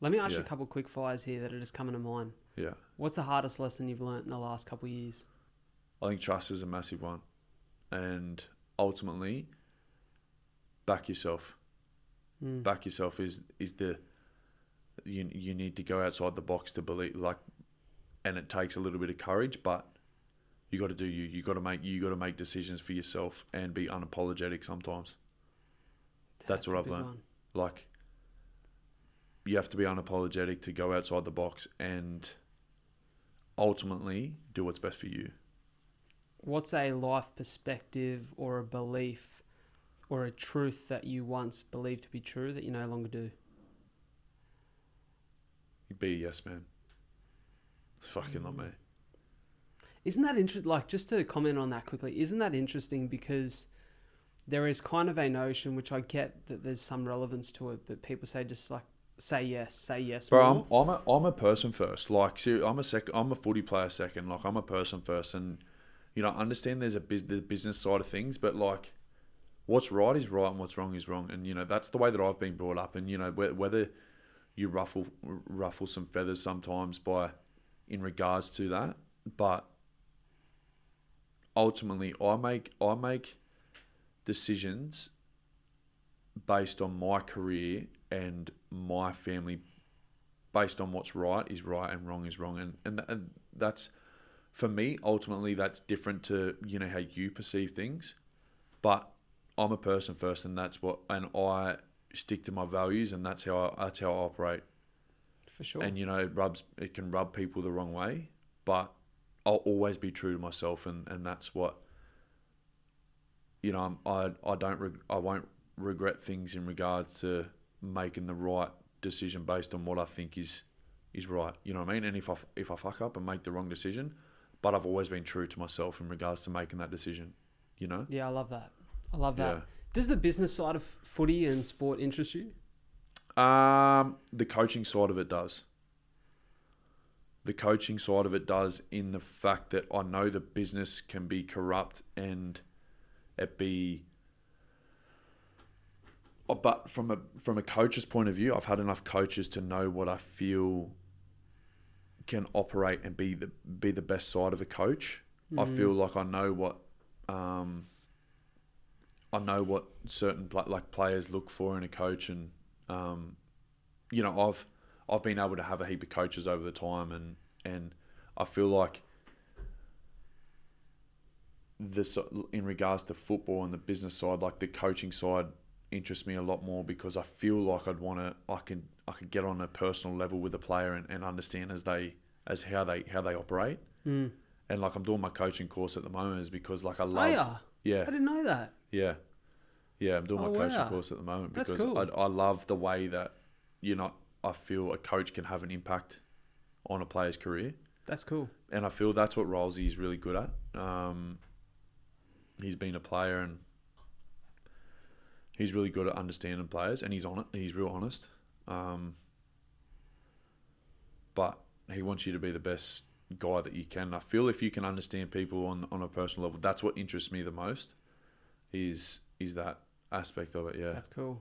Let me ask you a couple of quick fires here that are just coming to mind. Yeah. What's the hardest lesson you've learnt in the last couple of years? I think trust is a massive one. And ultimately, back yourself. Back yourself is the... You need to go outside the box to believe, and it takes a little bit of courage, but you got to do you. You got to make decisions for yourself and be unapologetic sometimes. That's what I've learned. Like, you have to be unapologetic to go outside the box and ultimately do what's best for you. What's a life perspective or a belief or a truth that you once believed to be true that you no longer do? Be a yes man. It's fucking not me. Isn't that interesting? Like, just to comment on that quickly, isn't that interesting? Because there is kind of a notion, which I get that there's some relevance to it, but people say just like, say yes. Bro, I'm a person first. Like, seriously, I'm a footy player second. Like, I'm a person first, and I understand there's the business side of things, but like, what's right is right and what's wrong is wrong, and that's the way that I've been brought up, and whether you ruffle some feathers sometimes in regards to that, but ultimately I make decisions based on my career and my family, based on what's right is right and wrong is wrong, and that's, for me, ultimately that's different to how you perceive things, but I'm a person first, and I stick to my values, and that's how I operate. For sure. And it can rub people the wrong way, but I'll always be true to myself, and that's what I won't regret things in regards to making the right decision based on what I think is right. You know what I mean? And if I fuck up and make the wrong decision, but I've always been true to myself in regards to making that decision. Yeah, I love that. Yeah. Does the business side of footy and sport interest you? The coaching side of it does. The coaching side of it does, in the fact that I know the business can be corrupt and it be... But from a coach's point of view, I've had enough coaches to know what I feel can operate and be the best side of a coach. I feel like I know what certain players look for in a coach, and I've been able to have a heap of coaches over the time, and I feel like this, in regards to football and the business side, like the coaching side interests me a lot more, because I feel like I could get on a personal level with a player and understand as how they operate. And like, I'm doing my coaching course at the moment is because like I love... Yeah. I didn't know that. Yeah, I'm doing my coaching course at the moment because That's cool. I love the way that I feel a coach can have an impact on a player's career. That's cool. And I feel that's what Rolsey is really good at. He's been a player, and he's really good at understanding players, and he's on it. He's real honest. But he wants you to be the best guy that you can. And I feel if you can understand people on a personal level, that's what interests me the most, is that aspect of it. Yeah, that's cool.